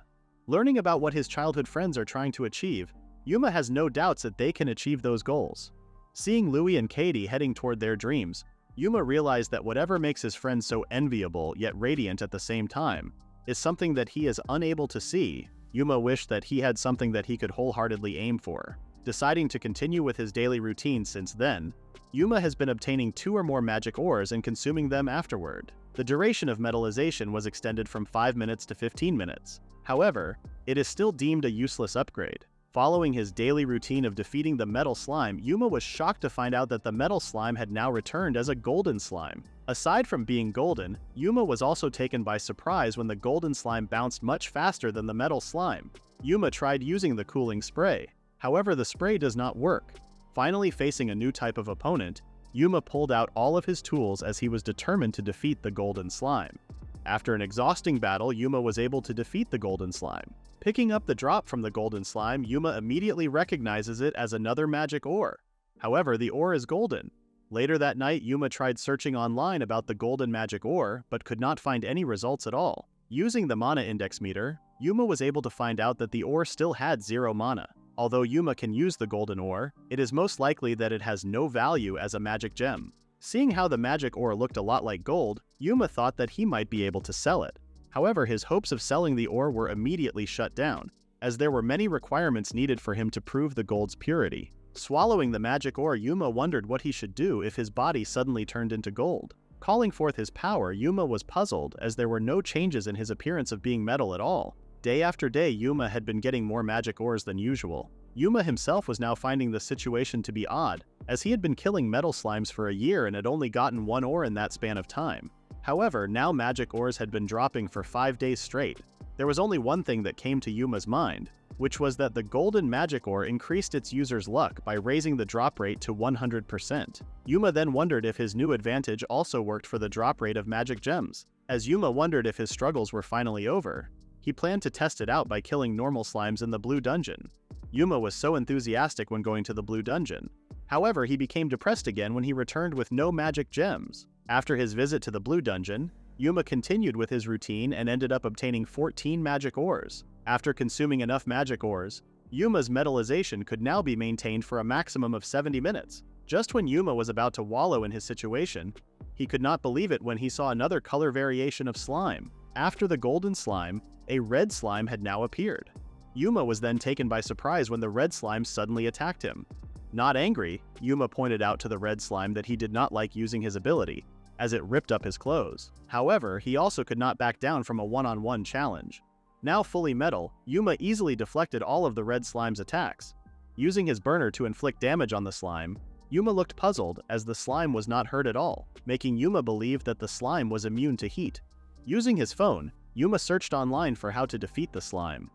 Learning about what his childhood friends are trying to achieve, Yuma has no doubts that they can achieve those goals. Seeing Louie and Katie heading toward their dreams, Yuma realized that whatever makes his friends so enviable yet radiant at the same time is something that he is unable to see. Yuma wished that he had something that he could wholeheartedly aim for. Deciding to continue with his daily routine since then, Yuma has been obtaining 2 or more magic ores and consuming them afterward. The duration of metallization was extended from 5 minutes to 15 minutes. However, it is still deemed a useless upgrade. Following his daily routine of defeating the metal slime, Yuma was shocked to find out that the metal slime had now returned as a golden slime. Aside from being golden, Yuma was also taken by surprise when the golden slime bounced much faster than the metal slime. Yuma tried using the cooling spray. However, the spray does not work. Finally facing a new type of opponent, Yuma pulled out all of his tools as he was determined to defeat the golden slime. After an exhausting battle, Yuma was able to defeat the golden slime. Picking up the drop from the golden slime, Yuma immediately recognizes it as another magic ore. However, the ore is golden. Later that night, Yuma tried searching online about the golden magic ore, but could not find any results at all. Using the mana index meter, Yuma was able to find out that the ore still had 0 mana. Although Yuma can use the golden ore, it is most likely that it has no value as a magic gem. Seeing how the magic ore looked a lot like gold, Yuma thought that he might be able to sell it. However, his hopes of selling the ore were immediately shut down, as there were many requirements needed for him to prove the gold's purity. Swallowing the magic ore, Yuma wondered what he should do if his body suddenly turned into gold. Calling forth his power, Yuma was puzzled as there were no changes in his appearance of being metal at all. Day after day, Yuma had been getting more magic ores than usual. Yuma himself was now finding the situation to be odd, as he had been killing metal slimes for a year and had only gotten 1 ore in that span of time. However, now magic ores had been dropping for 5 days straight. There was only one thing that came to Yuma's mind, which was that the golden magic ore increased its user's luck by raising the drop rate to 100%. Yuma then wondered if his new advantage also worked for the drop rate of magic gems. As Yuma wondered if his struggles were finally over, he planned to test it out by killing normal slimes in the blue dungeon. Yuma was so enthusiastic when going to the blue dungeon. However, he became depressed again when he returned with no magic gems. After his visit to the blue dungeon, Yuma continued with his routine and ended up obtaining 14 magic ores. After consuming enough magic ores, Yuma's metallization could now be maintained for a maximum of 70 minutes. Just when Yuma was about to wallow in his situation, he could not believe it when he saw another color variation of slime. After the golden slime, a red slime had now appeared. Yuma was then taken by surprise when the red slime suddenly attacked him. Not angry, Yuma pointed out to the red slime that he did not like using his ability, as it ripped up his clothes. However, he also could not back down from a one-on-one challenge. Now fully metal, Yuma easily deflected all of the red slime's attacks. Using his burner to inflict damage on the slime, Yuma looked puzzled as the slime was not hurt at all, making Yuma believe that the slime was immune to heat. Using his phone, Yuma searched online for how to defeat the slime.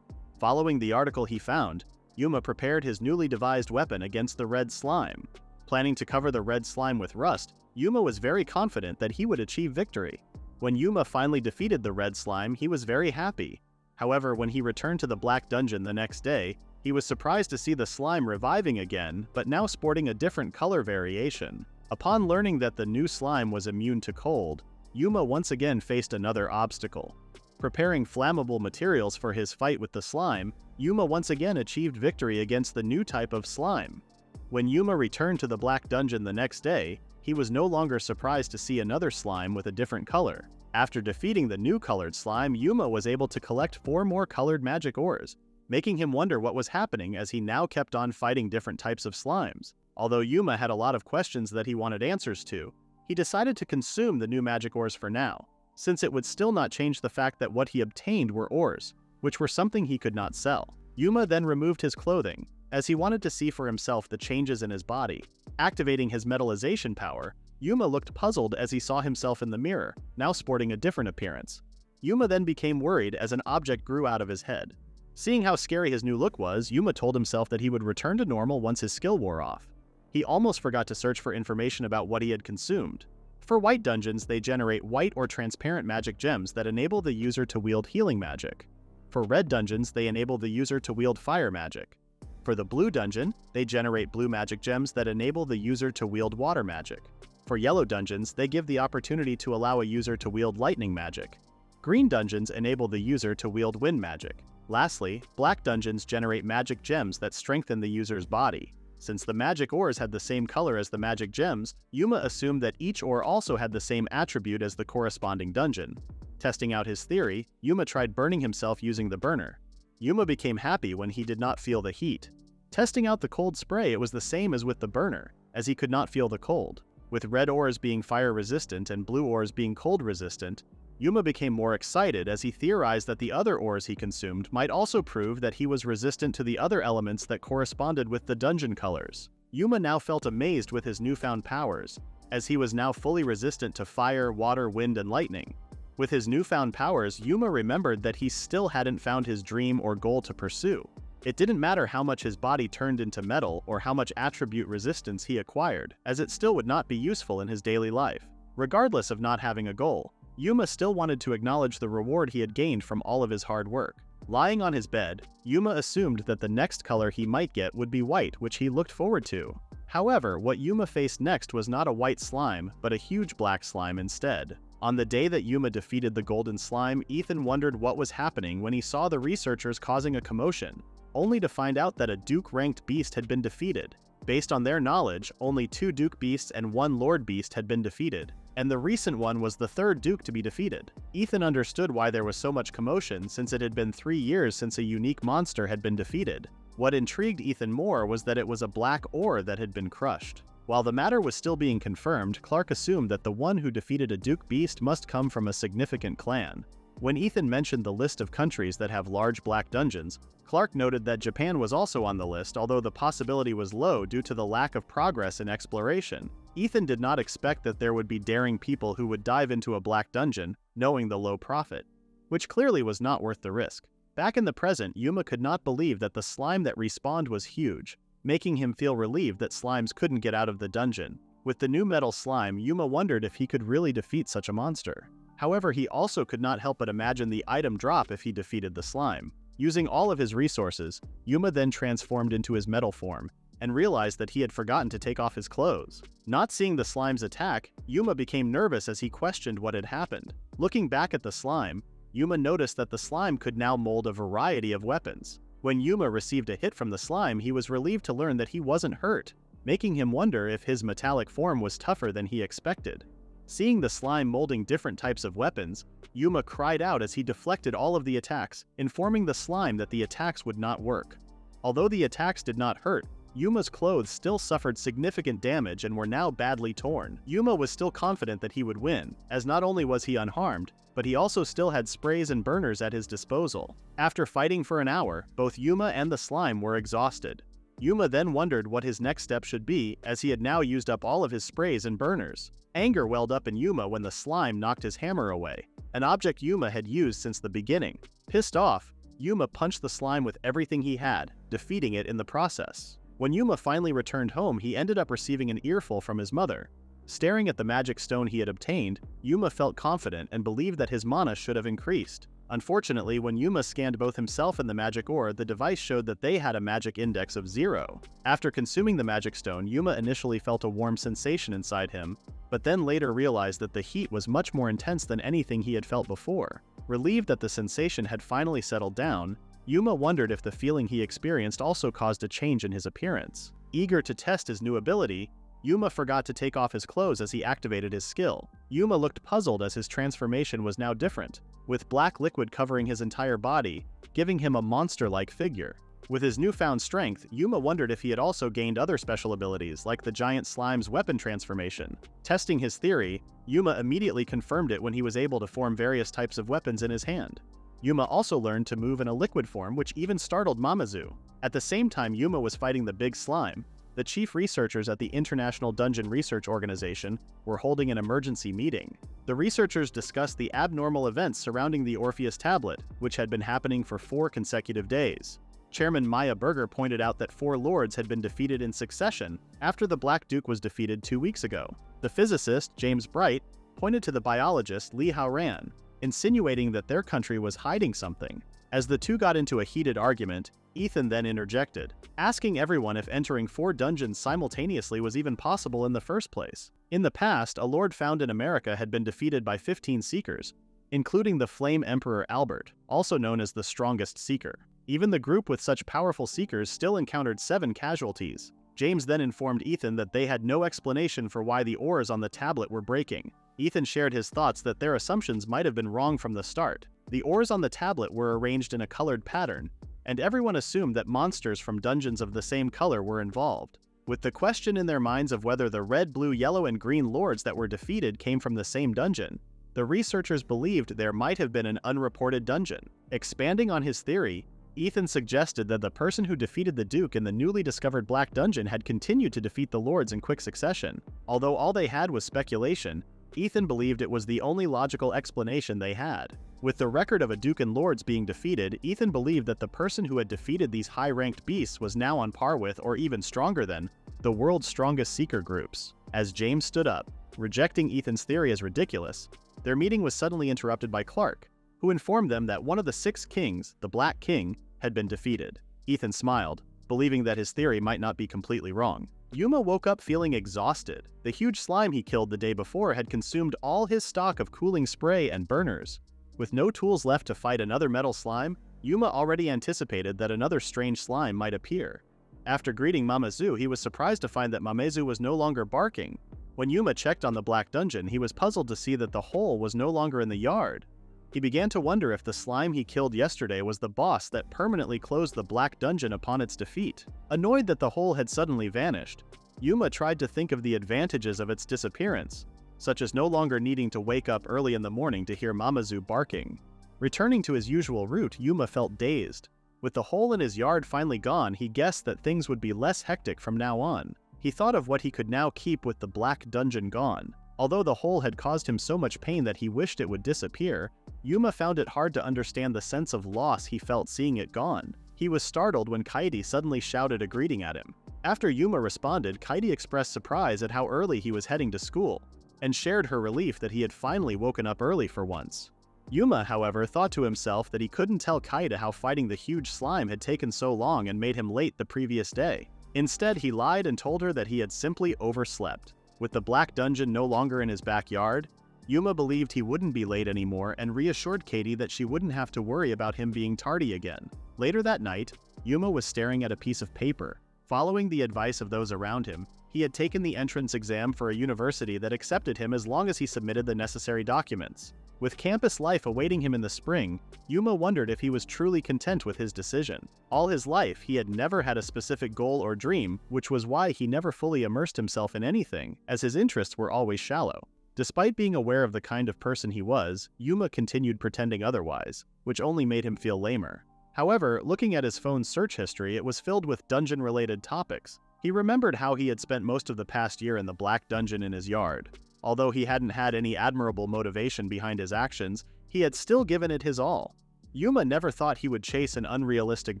Following the article he found, Yuma prepared his newly devised weapon against the red slime. Planning to cover the red slime with rust, Yuma was very confident that he would achieve victory. When Yuma finally defeated the red slime, he was very happy. However, when he returned to the black dungeon the next day, he was surprised to see the slime reviving again, but now sporting a different color variation. Upon learning that the new slime was immune to cold, Yuma once again faced another obstacle. Preparing flammable materials for his fight with the slime, Yuma once again achieved victory against the new type of slime. When Yuma returned to the black dungeon the next day, he was no longer surprised to see another slime with a different color. After defeating the new colored slime, Yuma was able to collect 4 more colored magic ores, making him wonder what was happening as he now kept on fighting different types of slimes. Although Yuma had a lot of questions that he wanted answers to, he decided to consume the new magic ores for now, since it would still not change the fact that what he obtained were ores, which were something he could not sell. Yuma then removed his clothing, as he wanted to see for himself the changes in his body. Activating his metallization power, Yuma looked puzzled as he saw himself in the mirror, now sporting a different appearance. Yuma then became worried as an object grew out of his head. Seeing how scary his new look was, Yuma told himself that he would return to normal once his skill wore off. He almost forgot to search for information about what he had consumed. For white dungeons, they generate white or transparent magic gems that enable the user to wield healing magic. For red dungeons, they enable the user to wield fire magic. For the blue dungeon, they generate blue magic gems that enable the user to wield water magic. For yellow dungeons, they give the opportunity to allow a user to wield lightning magic. Green dungeons enable the user to wield wind magic. Lastly, black dungeons generate magic gems that strengthen the user's body. Since the magic ores had the same color as the magic gems, Yuma assumed that each ore also had the same attribute as the corresponding dungeon. Testing out his theory, Yuma tried burning himself using the burner. Yuma became happy when he did not feel the heat. Testing out the cold spray, it was the same as with the burner, as he could not feel the cold. With red ores being fire resistant and blue ores being cold resistant, Yuma became more excited as he theorized that the other ores he consumed might also prove that he was resistant to the other elements that corresponded with the dungeon colors. Yuma now felt amazed with his newfound powers, as he was now fully resistant to fire, water, wind, and lightning. With his newfound powers, Yuma remembered that he still hadn't found his dream or goal to pursue. It didn't matter how much his body turned into metal or how much attribute resistance he acquired, as it still would not be useful in his daily life. Regardless of not having a goal, Yuma still wanted to acknowledge the reward he had gained from all of his hard work. Lying on his bed, Yuma assumed that the next color he might get would be white, which he looked forward to. However, what Yuma faced next was not a white slime, but a huge black slime instead. On the day that Yuma defeated the golden slime, Ethan wondered what was happening when he saw the researchers causing a commotion, only to find out that a Duke-ranked beast had been defeated. Based on their knowledge, only 2 Duke beasts and 1 Lord beast had been defeated, and the recent one was the 3rd Duke to be defeated. Ethan understood why there was so much commotion, since it had been 3 years since a unique monster had been defeated. What intrigued Ethan more was that it was a black ore that had been crushed. While the matter was still being confirmed, Clark assumed that the one who defeated a Duke beast must come from a significant clan. When Ethan mentioned the list of countries that have large black dungeons, Clark noted that Japan was also on the list, although the possibility was low due to the lack of progress in exploration. Ethan did not expect that there would be daring people who would dive into a black dungeon, knowing the low profit, which clearly was not worth the risk. Back in the present, Yuma could not believe that the slime that respawned was huge, making him feel relieved that slimes couldn't get out of the dungeon. With the new metal slime, Yuma wondered if he could really defeat such a monster. However, he also could not help but imagine the item drop if he defeated the slime. Using all of his resources, Yuma then transformed into his metal form, and realized that he had forgotten to take off his clothes. Not seeing the slime's attack, Yuma became nervous as he questioned what had happened. Looking back at the slime, Yuma noticed that the slime could now mold a variety of weapons. When Yuma received a hit from the slime, he was relieved to learn that he wasn't hurt, making him wonder if his metallic form was tougher than he expected. Seeing the slime molding different types of weapons, Yuma cried out as he deflected all of the attacks, informing the slime that the attacks would not work. Although the attacks did not hurt, Yuma's clothes still suffered significant damage and were now badly torn. Yuma was still confident that he would win, as not only was he unharmed, but he also still had sprays and burners at his disposal. After fighting for an hour, both Yuma and the slime were exhausted. Yuma then wondered what his next step should be, as he had now used up all of his sprays and burners. Anger welled up in Yuma when the slime knocked his hammer away, an object Yuma had used since the beginning. Pissed off, Yuma punched the slime with everything he had, defeating it in the process. When Yuma finally returned home, he ended up receiving an earful from his mother. Staring at the magic stone he had obtained, Yuma felt confident and believed that his mana should have increased. Unfortunately, when Yuma scanned both himself and the magic ore, the device showed that they had a magic index of 0. After consuming the magic stone, Yuma initially felt a warm sensation inside him, but then later realized that the heat was much more intense than anything he had felt before. Relieved that the sensation had finally settled down, Yuma wondered if the feeling he experienced also caused a change in his appearance. Eager to test his new ability, Yuma forgot to take off his clothes as he activated his skill. Yuma looked puzzled as his transformation was now different, with black liquid covering his entire body, giving him a monster-like figure. With his newfound strength, Yuma wondered if he had also gained other special abilities, like the giant slime's weapon transformation. Testing his theory, Yuma immediately confirmed it when he was able to form various types of weapons in his hand. Yuma also learned to move in a liquid form, which even startled Musou. At the same time Yuma was fighting the big slime, the chief researchers at the International Dungeon Research Organization were holding an emergency meeting. The researchers discussed the abnormal events surrounding the Orpheus tablet, which had been happening for 4 consecutive days. Chairman Maya Berger pointed out that 4 lords had been defeated in succession after the Black Duke was defeated 2 weeks ago. The physicist, James Bright, pointed to the biologist, Li Haoran, insinuating that their country was hiding something. As the two got into a heated argument, Ethan then interjected, asking everyone if entering 4 dungeons simultaneously was even possible in the first place. In the past, a lord found in America had been defeated by 15 seekers, including the Flame Emperor Albert, also known as the strongest seeker. Even the group with such powerful seekers still encountered 7 casualties. James then informed Ethan that they had no explanation for why the ores on the tablet were breaking. Ethan shared his thoughts that their assumptions might have been wrong from the start. The ores on the tablet were arranged in a colored pattern, and everyone assumed that monsters from dungeons of the same color were involved. With the question in their minds of whether the red, blue, yellow, and green lords that were defeated came from the same dungeon, the researchers believed there might have been an unreported dungeon. Expanding on his theory, Ethan suggested that the person who defeated the Duke in the newly discovered Black Dungeon had continued to defeat the lords in quick succession. Although all they had was speculation, Ethan believed it was the only logical explanation they had. With the record of a Duke and lords being defeated, Ethan believed that the person who had defeated these high-ranked beasts was now on par with, or even stronger than, the world's strongest seeker groups. As James stood up, rejecting Ethan's theory as ridiculous, their meeting was suddenly interrupted by Clark, who informed them that one of the 6 kings, the Black King, had been defeated. Ethan smiled, believing that his theory might not be completely wrong. Yuma woke up feeling exhausted. The huge slime he killed the day before had consumed all his stock of cooling spray and burners. With no tools left to fight another metal slime, Yuma already anticipated that another strange slime might appear. After greeting Musou, he was surprised to find that Musou was no longer barking. When Yuma checked on the Black Dungeon, he was puzzled to see that the hole was no longer in the yard. He began to wonder if the slime he killed yesterday was the boss that permanently closed the Black Dungeon upon its defeat. Annoyed that the hole had suddenly vanished, Yuma tried to think of the advantages of its disappearance, such as no longer needing to wake up early in the morning to hear Musou barking. Returning to his usual route, Yuma felt dazed. With the hole in his yard finally gone, he guessed that things would be less hectic from now on. He thought of what he could now keep with the Black Dungeon gone. Although the hole had caused him so much pain that he wished it would disappear, Yuma found it hard to understand the sense of loss he felt seeing it gone. He was startled when Kaidi suddenly shouted a greeting at him. After Yuma responded, Kaidi expressed surprise at how early he was heading to school, and shared her relief that he had finally woken up early for once. Yuma, however, thought to himself that he couldn't tell Kaidi how fighting the huge slime had taken so long and made him late the previous day. Instead, he lied and told her that he had simply overslept. With the Black Dungeon no longer in his backyard, Yuma believed he wouldn't be late anymore and reassured Kaidi that she wouldn't have to worry about him being tardy again. Later that night, Yuma was staring at a piece of paper. Following the advice of those around him, he had taken the entrance exam for a university that accepted him as long as he submitted the necessary documents. With campus life awaiting him in the spring, Yuma wondered if he was truly content with his decision. All his life, he had never had a specific goal or dream, which was why he never fully immersed himself in anything, as his interests were always shallow. Despite being aware of the kind of person he was, Yuma continued pretending otherwise, which only made him feel lamer. However, looking at his phone's search history, it was filled with dungeon-related topics. He remembered how he had spent most of the past year in the Black Dungeon in his yard. Although he hadn't had any admirable motivation behind his actions, he had still given it his all. Yuma never thought he would chase an unrealistic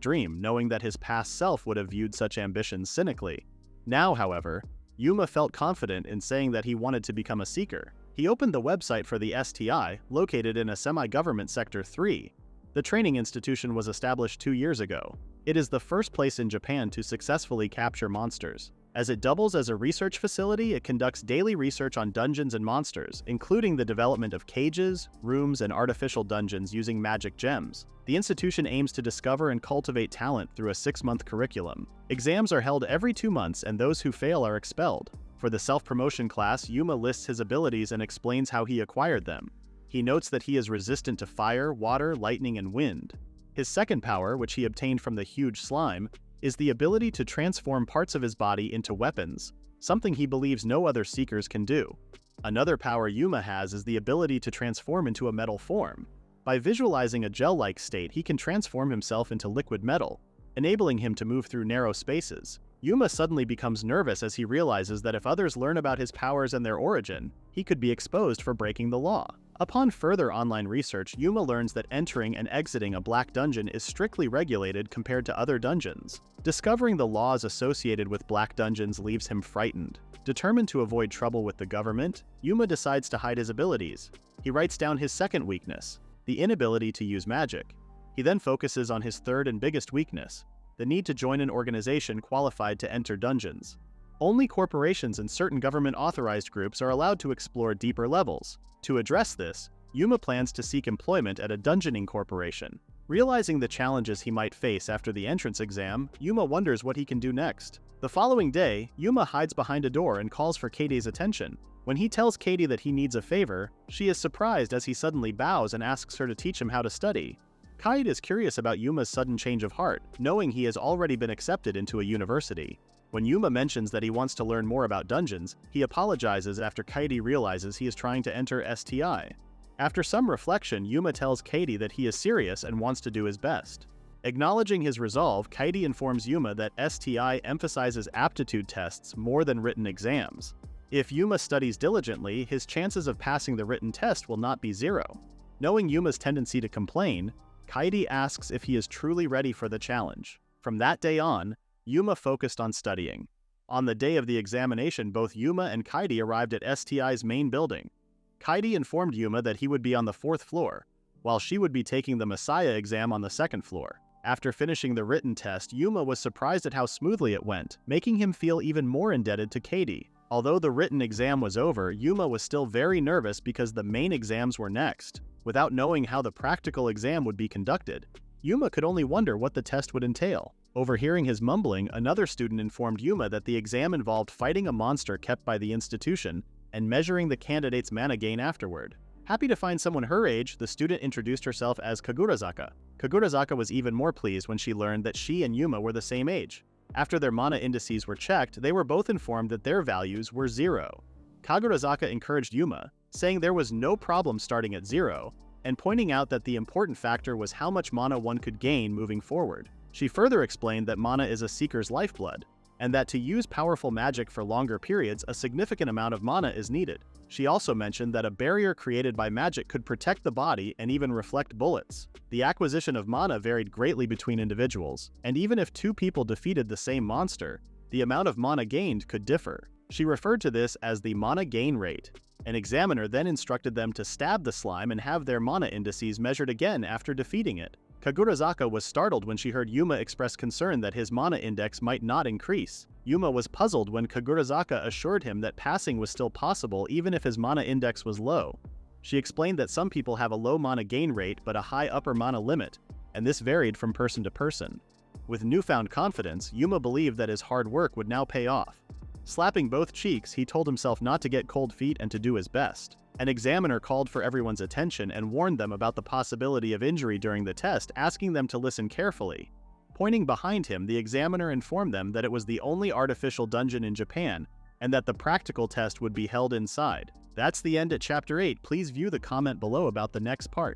dream, knowing that his past self would have viewed such ambitions cynically. Now, however, Yuma felt confident in saying that he wanted to become a seeker. He opened the website for the STI, located in a semi-government Sector 3. The training institution was established 2 years ago. It is the first place in Japan to successfully capture monsters. As it doubles as a research facility, it conducts daily research on dungeons and monsters, including the development of cages, rooms, and artificial dungeons using magic gems. The institution aims to discover and cultivate talent through a 6-month curriculum. Exams are held every 2 months, and those who fail are expelled. For the self-promotion class, Yuma lists his abilities and explains how he acquired them. He notes that he is resistant to fire, water, lightning, and wind. His second power, which he obtained from the huge slime, is the ability to transform parts of his body into weapons, something he believes no other seekers can do. Another power Yuma has is the ability to transform into a metal form. By visualizing a gel-like state, he can transform himself into liquid metal, enabling him to move through narrow spaces. Yuma suddenly becomes nervous as he realizes that if others learn about his powers and their origin, he could be exposed for breaking the law. Upon further online research, Yuma learns that entering and exiting a black dungeon is strictly regulated compared to other dungeons. Discovering the laws associated with black dungeons leaves him frightened. Determined to avoid trouble with the government, Yuma decides to hide his abilities. He writes down his second weakness, the inability to use magic. He then focuses on his third and biggest weakness, the need to join an organization qualified to enter dungeons. Only corporations and certain government-authorized groups are allowed to explore deeper levels. To address this, Yuma plans to seek employment at a dungeoning corporation. Realizing the challenges he might face after the entrance exam, Yuma wonders what he can do next. The following day, Yuma hides behind a door and calls for Katie's attention. When he tells Katie that he needs a favor, she is surprised as he suddenly bows and asks her to teach him how to study. Kaide is curious about Yuma's sudden change of heart, knowing he has already been accepted into a university. When Yuma mentions that he wants to learn more about dungeons, he apologizes after Kaede realizes he is trying to enter STI. After some reflection, Yuma tells Kaede that he is serious and wants to do his best. Acknowledging his resolve, Kaede informs Yuma that STI emphasizes aptitude tests more than written exams. If Yuma studies diligently, his chances of passing the written test will not be 0. Knowing Yuma's tendency to complain, Kaede asks if he is truly ready for the challenge. From that day on, Yuma focused on studying. On the day of the examination, both Yuma and Kaede arrived at STI's main building. Kaede informed Yuma that he would be on the 4th floor, while she would be taking the Messiah exam on the 2nd floor. After finishing the written test, Yuma was surprised at how smoothly it went, making him feel even more indebted to Kaede. Although the written exam was over, Yuma was still very nervous because the main exams were next. Without knowing how the practical exam would be conducted, Yuma could only wonder what the test would entail. Overhearing his mumbling, another student informed Yuma that the exam involved fighting a monster kept by the institution and measuring the candidate's mana gain afterward. Happy to find someone her age, the student introduced herself as Kagurazaka. Kagurazaka was even more pleased when she learned that she and Yuma were the same age. After their mana indices were checked, they were both informed that their values were 0. Kagurazaka encouraged Yuma, saying there was no problem starting at 0, and pointing out that the important factor was how much mana one could gain moving forward. She further explained that mana is a seeker's lifeblood, and that to use powerful magic for longer periods, a significant amount of mana is needed. She also mentioned that a barrier created by magic could protect the body and even reflect bullets. The acquisition of mana varied greatly between individuals, and even if 2 people defeated the same monster, the amount of mana gained could differ. She referred to this as the mana gain rate. An examiner then instructed them to stab the slime and have their mana indices measured again after defeating it. Kagurazaka was startled when she heard Yuma express concern that his mana index might not increase. Yuma was puzzled when Kagurazaka assured him that passing was still possible even if his mana index was low. She explained that some people have a low mana gain rate but a high upper mana limit, and this varied from person to person. With newfound confidence, Yuma believed that his hard work would now pay off. Slapping both cheeks, he told himself not to get cold feet and to do his best. An examiner called for everyone's attention and warned them about the possibility of injury during the test, asking them to listen carefully. Pointing behind him, the examiner informed them that it was the only artificial dungeon in Japan, and that the practical test would be held inside. That's the end at Chapter 8. Please view the comment below about the next part.